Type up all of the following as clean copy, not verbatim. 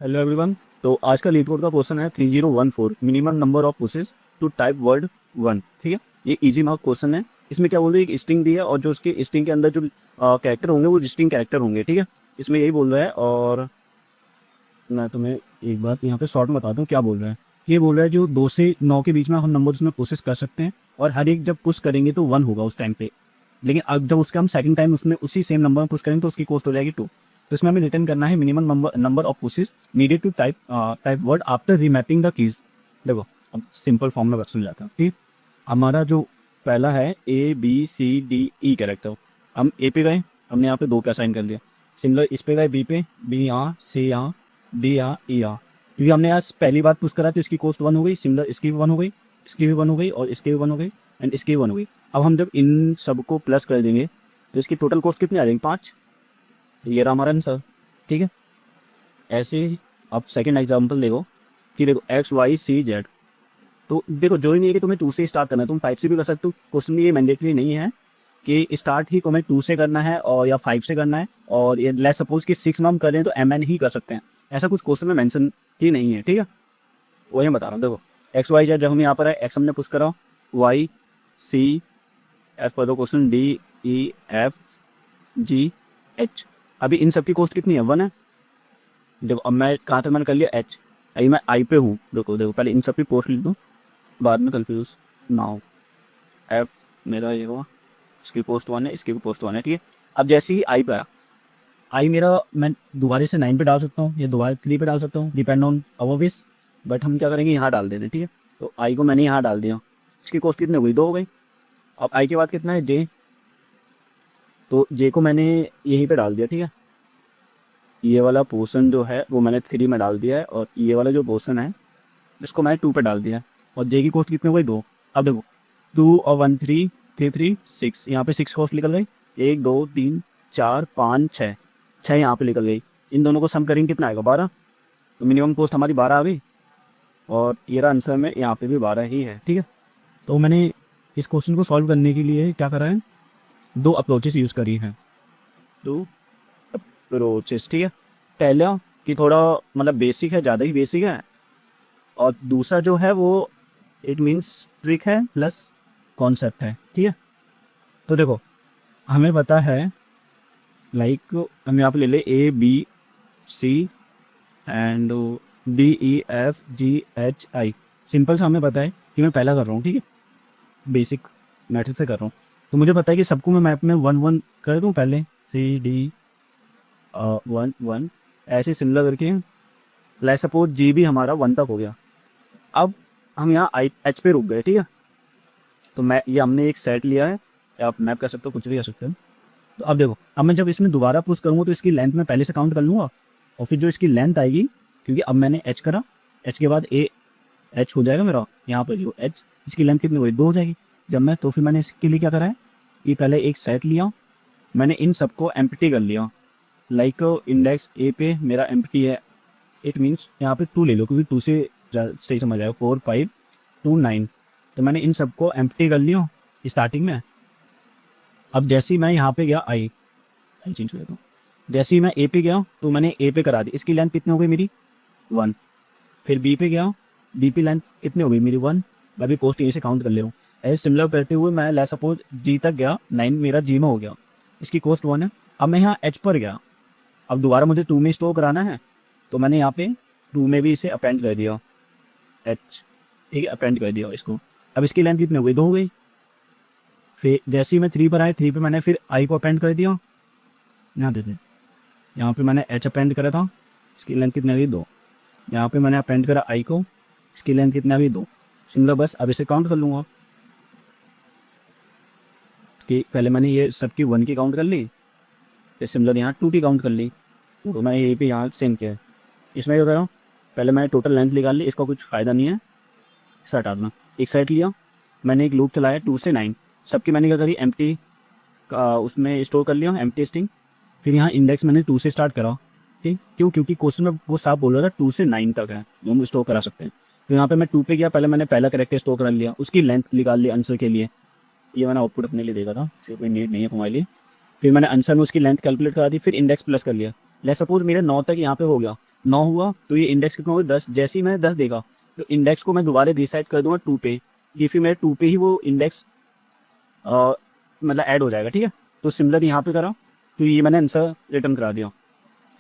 Hello everyone. तो आज का लीड कोड का क्वेश्चन है 3014 minimum number of pushes to type word one. ठीक है, ये इजी मार्क क्वेश्चन है। इसमें क्या बोल रहे हैं, एक स्ट्रिंग दी है और जो उसके स्ट्रिंग के अंदर जो कैरेक्टर होंगे वो डिस्टिंक्ट कैरेक्टर होंगे। ठीक है, इसमें यही बोल रहा है। और मैं तुम्हें एक बात यहाँ पे शॉर्ट में बताता हूँ क्या बोल रहा है। ये बोल रहा है जो 2 से 9 के बीच में हम नंबर उसमें प्रोसेस कर सकते हैं और हर एक जब पुश करेंगे तो 1 होगा उस टाइम पे। लेकिन अब जब उसका हम सेकंड टाइम उसमें उसी सेम नंबर में पुश करेंगे तो उसकी कॉस्ट हो जाएगी 2। तो इसमें हमें रिटर्न करना है minimum number of pushes needed to type word after remapping the keys. देखो, अब सिंपल फॉर्म में समझाता हूँ। ठीक, हमारा जो पहला है ABCDE कैरेक्टर, हम ए पे गए, हमने यहाँ पे 2 पे असाइन कर लिया। सिमिलर इस पे गए बी पे, बी यहाँ, सी यहाँ, डी यहाँ, ई यहाँ। क्योंकि हमने आज पहली बार पुश करा तो इसकी कॉस्ट 1 हो गई। सिमिलर इसकी भी 1 हो गई, इसकी भी 1 हो गई और इसकी भी 1 हो गई एंड इसकी भी 1 हो गई। अब हम जब इन सबको प्लस कर देंगे तो इसकी टोटल कॉस्ट कितनी आ जाएगी, 5। ये रहा हमारा आंसर। ठीक है, ऐसे ही अब सेकंड एग्जांपल देखो कि देखो XYCZ। तो देखो जो ही नहीं है कि तुम्हें 2 से स्टार्ट करना है, तुम 5 से भी कर सकते हो। क्वेश्चन में ये मैंडेटरी नहीं है कि स्टार्ट ही तुम्हें 2 से करना है और या 5 से करना है। और ये लेट्स सपोज कि 6 में हम करें तो MN ही कर सकते हैं, ऐसा कुछ क्वेश्चन में मेंशन ही नहीं है। ठीक है, वही मैं बता रहा हूँ। देखो XYZ जब हम यहाँ पर है, X हमने पुश करा, Y C as per the question DEFGH। अभी इन सब की कॉस्ट कितनी है, 1 है। देखो अब मैं कहाँ तक मैंने कर लिया, H। अभी मैं I पे हूँ। देखो देखो पहले इन सब की कॉस्ट लिख दूँ, बाद में कंफ्यूज ना हो। F मेरा ये हुआ, इसकी पोस्ट 1 है, इसकी भी पोस्ट 1 है। ठीक है, अब जैसे ही आई पे आया, आई मेरा मैं दोबारा से 9 पे डाल सकता हूँ या दोबारा 3 पे डाल सकता हूँ, depend on our wish. But हम क्या करेंगे, यहाँ डाल देते हैं। ठीक है, तो आई को मैंने यहाँ डाल दिया, इसकी कॉस्ट कितनी हो गई, 2 हो गई। अब आई के बाद कितना है, जे। तो जे को मैंने यहीं पे डाल दिया। ठीक है, ये वाला पोर्शन जो है वो मैंने 3 में डाल दिया है और ये वाला जो पोर्शन है इसको मैंने 2 पे डाल दिया है। और जे की कॉस्ट कितनी हो गई, 2। अब देखो 2 और 1 3 3 3 6, यहाँ पे 6 कॉस्ट निकल गई। 1 2 3 4 5 6, 6 यहाँ पे निकल गई। इन दोनों को सम करेंगे कितना आएगा, 12। तो मिनिमम कॉस्ट हमारी 12 आ गई और ये रहा आंसर में यहाँ पे भी 12 ही है। ठीक है, तो मैंने इस क्वेश्चन को सॉल्व करने के लिए क्या करा है, 2 अप्रोचेस यूज़ करी हैं। 2 अप्रोचेस। ठीक है, पहला कि थोड़ा मतलब बेसिक है, ज़्यादा ही बेसिक है। और दूसरा जो है वो इट मीन्स ट्रिक है प्लस कॉन्सेप्ट है। ठीक है, तो देखो हमें पता है लाइक हम यहाँ पे ले ले ABC एंड DEFGHI। सिंपल सा हमें पता है कि मैं पहला कर रहा हूँ। ठीक है, बेसिक मैथड से कर रहा हूँ। तो मुझे पता है कि सबको मैं मैप में 1 1 कर दूँ पहले, CD 1 1 ऐसे सिमिलर करके। लाइक सपोज जी भी हमारा 1 तक हो गया। अब हम यहाँ H पे रुक गए। ठीक है, तो मैं ये हमने एक सेट लिया है, या आप मैप कर सकते हो, कुछ भी कर सकते हो। तो अब देखो, अब मैं जब इसमें दोबारा पुश करूँगा तो इसकी लेंथ में पहले से काउंट कर लूँगा और फिर जो इसकी लेंथ आएगी, क्योंकि अब मैंने H करा, H के बाद H हो जाएगा मेरा यहाँ पर जो H, इसकी लेंथ कितनी हुई, 2 हो जाएगी। जब मैं तो फिर मैंने इसके लिए क्या करा है कि पहले एक सेट लिया, मैंने इन सबको एम्प्टी कर लिया। लाइक इंडेक्स A पे मेरा एम्प्टी है, इट मीन्स यहाँ पे 2 ले लो क्योंकि 2 से सही समझ आएगा, 4 5 2 9। तो मैंने इन सबको एम्प्टी कर लिया स्टार्टिंग में। अब जैसे ही मैं यहाँ पे गया आई चेंज कर देता हूँ, जैसे ही मैं ए पे गया तो मैंने ए पे करा दी, इसकी लेंथ कितनी हो गई मेरी, 1। फिर बी पे गया, बी पे लेंथ कितनी हो गई मेरी, 1। मैं भी पोस्ट यहीं से काउंट कर ले रहा हूँ। ऐसे सिमिलर करते हुए मैं ला सपोज जी तक गया, 9 मेरा जी में हो गया, इसकी कॉस्ट 1 है। अब मैं यहाँ एच पर गया, अब दोबारा मुझे 2 में स्टोर कराना है तो मैंने यहाँ पे 2 में भी इसे अपेंड कर दिया, एच। ठीक है, अपेंड कर दिया इसको। अब इसकी लेंथ कितनी हो गई, 2 हो गई। फिर जैसे ही मैं 3 पर आया, 3 पे मैंने फिर आई को अपेंड कर दिया, यहाँ दे दे, यहाँ पे मैंने एच अपेंड करा था, इसकी लेंथ कितनी आ गई, 2। यहाँ पे मैंने अपेंड करा आई को, इसकी लेंथ कितनी आ गई, 2। सिमिलर बस अब इसे काउंट कर लूँगा कि पहले मैंने ये सबकी 1 की काउंट कर ली, फिर सिमिलर यहाँ 2 की काउंट कर ली। तो मैं ये भी यहाँ सेम किया है। इसमें क्या कर रहा हूँ, पहले मैंने टोटल लेंथ निकाल ली, इसका कुछ फ़ायदा नहीं है, इसे हटा देना। एक सेट लिया, मैंने एक लूप चलाया 2 से 9, सबकी मैंने क्या करी, एम्प्टी उसमें स्टोर कर लिया, एम्प्टी स्ट्रिंग। फिर यहाँ इंडेक्स मैंने 2 से स्टार्ट करा। ठीक, क्यों, क्योंकि क्वेश्चन में वो साफ बोल रहा था 2 से 9 तक है जो हम स्टोर करा सकते हैं। तो यहाँ पे मैं 2 पे गया, पहले मैंने पहला करेक्टर स्टोर कर लिया, उसकी लेंथ निकाल ली आंसर के लिए। ये मैंने आउटपुट अपने लिए देखा था, सिर्फ कोई नीड नहीं है तुम्हारे लिए। फिर मैंने आंसर में उसकी लेंथ कैलकुलेट करा दी, फिर इंडेक्स प्लस कर लिया। लेट्स सपोज मेरे 9 तक यहाँ पे हो गया, 9 हुआ तो ये इंडेक्स कितना होगा 10। जैसे ही मैंने 10 देखा तो इंडेक्स को मैं दोबारा रिसेट कर दूंगा 2 पे, कि फिर मेरे 2 पे ही वो इंडेक्स मतलब ऐड हो जाएगा, ठीक है। तो सिमिलर यहाँ पे करा तो ये मैंने आंसर रिटर्न करा दिया।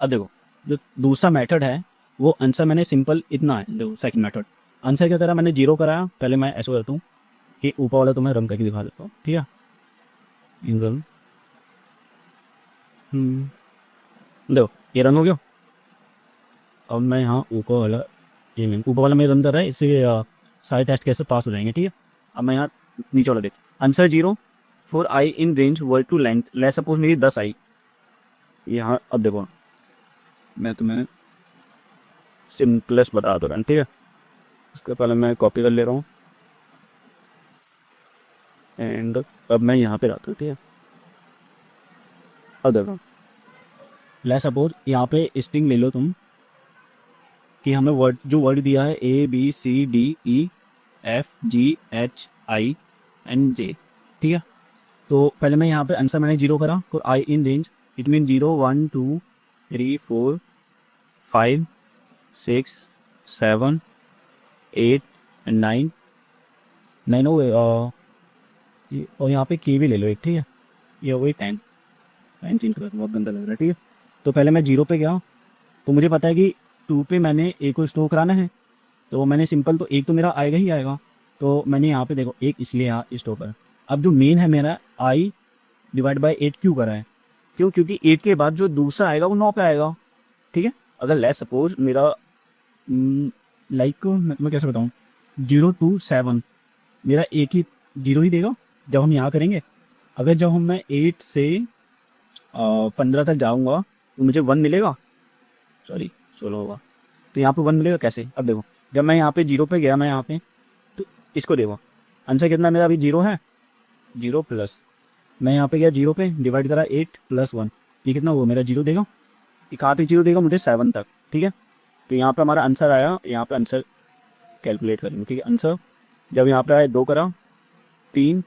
अब देखो जो दूसरा मेथड है वो आंसर मैंने सिंपल इतना है, देखो सेकंड मेथड आंसर क्या करा मैंने 0 कराया। पहले मैं ऐसा करता हूँ कि ऊपर वाला तो मैं रन करके दिखा देता हूँ, ठीक है। इन रन देखो ये रन हो गया। अब मैं यहाँ ऊपर वाला ये नहीं, ऊपर वाला मेरा रन कर रहा है, इससे सारे टेस्ट कैसे पास हो जाएंगे, ठीक है। अब मैं यहाँ नीचे वाला देख answer 0 for I in range word to length, let suppose मेरी 10 आई यहाँ। अब देखो मैं तुम्हें सिंपलेस्ट बता दो रहा हूँ, ठीक है। इसके पहले मैं कॉपी कर ले रहा हूँ एंड अब मैं यहाँ पे रहता हूँ, ठीक है। अब देखो लेट सपोज यहाँ पे स्ट्रिंग ले लो तुम, कि हमें वर्ड जो वर्ड दिया है ABCDEFGHINJ, ठीक है। तो पहले मैं यहाँ पे आंसर मैंने 0 करा और आई इन रेंज इट मीन 0 1 2 3 4 5 6 7 8 9 9 हो गए। और यहाँ पे के भी ले लो एक, ठीक है। ये हो गई 10 चेंज कर बहुत गंदा लग रहा है, ठीक है। तो पहले मैं 0 पे गया तो मुझे पता है कि 2 पे मैंने ए को स्टोर कराना है, तो मैंने सिंपल तो एक तो मेरा आएगा ही आएगा। तो मैंने यहाँ पे देखो एक इसलिए यहाँ स्टोर करा। अब जो मेन है मेरा आई डिवाइड बाई 8 क्यों करा है, क्यों, क्योंकि 8 के बाद जो दूसरा आएगा वो 9 पे आएगा, ठीक है। अगर लेट सपोज मेरा लाइक मैं कैसे बताऊँ 0 to 7 मेरा एक ही 0 ही देगा जब हम यहाँ करेंगे। अगर जब हम मैं 8 से 15 तक जाऊँगा तो मुझे 1 मिलेगा, सॉरी 16 होगा। तो यहाँ पे 1 मिलेगा कैसे, अब देखो जब मैं यहाँ पे 0 पे गया मैं यहाँ पे तो इसको देखो आंसर कितना मेरा अभी 0 है, 0 प्लस मैं यहाँ पे गया 0 पे डिवाइड करा 8 + 1, ये कितना हुआ मेरा 0 देगा। एक हाथ 0 देगा मुझे 7 तक, ठीक है। तो यहाँ पे हमारा आंसर आया, यहाँ पे आंसर कैलकुलेट करेंगे, ठीक है। आंसर जब यहाँ पे आया 2 करा 3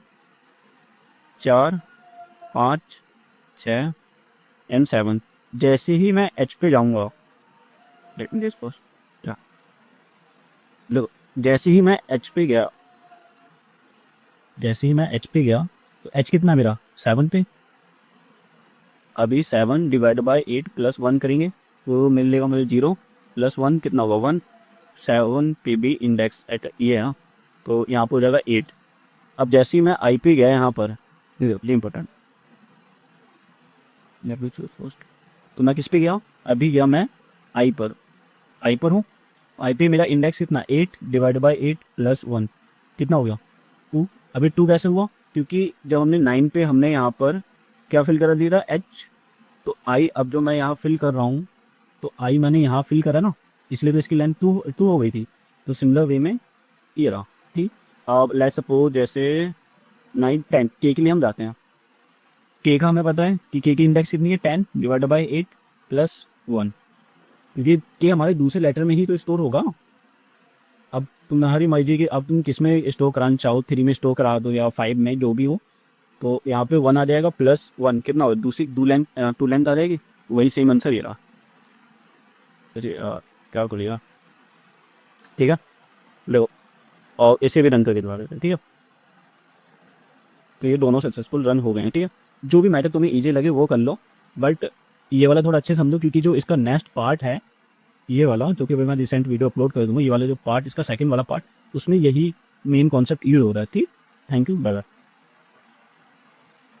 4 5 6 एंड 7। जैसे ही मैं एच पे जाऊँगा लेट मी जस्ट पॉज, देखो जैसे ही मैं एच पे गया तो एच कितना मेरा 7 पे। अभी 7 डिवाइड बाई 8 + 1 करेंगे तो मिलेगा मुझे 0 + 1 कितना होगा 1। 7 पे भी इंडेक्स एट ये है तो यहाँ पर हो जाएगा 8। अब जैसे ही मैं आई पे गया यहाँ पर ये इंपॉर्टेंट फर्स्ट, तो मैं किस पे गया, अभी गया मैं आई पर हूँ। आई पे मेरा इंडेक्स कितना 8 डिवाइड बाई 8 + 1 कितना हो गया 2। अभी 2 कैसे हुआ, क्योंकि जब हमने 9 पे हमने यहाँ पर क्या फिल करा दिया था एच, तो आई अब जो मैं यहाँ फिल कर रहा हूँ तो आई मैंने यहाँ फिल करा ना, इसलिए तो इसकी लेंथ 2 हो गई थी। तो सिमिलर वे में ये रहा, ठीक। अब लेट सपोज जैसे 9 10 के लिए हम जाते हैं, के का हमें पता है कि के की इंडेक्स कितनी है 10 डिवाइड बाई 8 + 1, क्योंकि के हमारे दूसरे लेटर में ही तो स्टोर होगा। अब तुम्हारी मर्जी की, अब तुम किस में स्टोर कराना चाहो, 3 में स्टोर करा दो या 5 में, जो भी हो। तो यहाँ पे 1 आ जाएगा + 1 कितना हो दूसरी 2 लेंथ आ जाएगी, वही सेम आंसर ये रहा। क्या करिएगा, ठीक है। देखो और इसे भी रन करके दबा देते हैं, ठीक है। तो ये दोनों सक्सेसफुल रन हो गए हैं, ठीक है। जो भी मैटर तुम्हें ईजी लगे वो कर लो, बट ये वाला थोड़ा अच्छे समझो, क्योंकि जो इसका नेक्स्ट पार्ट है ये वाला, जो कि मैं रिसेंट वीडियो अपलोड कर दूँगा, ये वाला जो पार्ट इसका सेकंड वाला पार्ट, उसमें यही मेन कॉन्सेप्ट यूज हो रहा है, ठीक। Thank you, bye bye.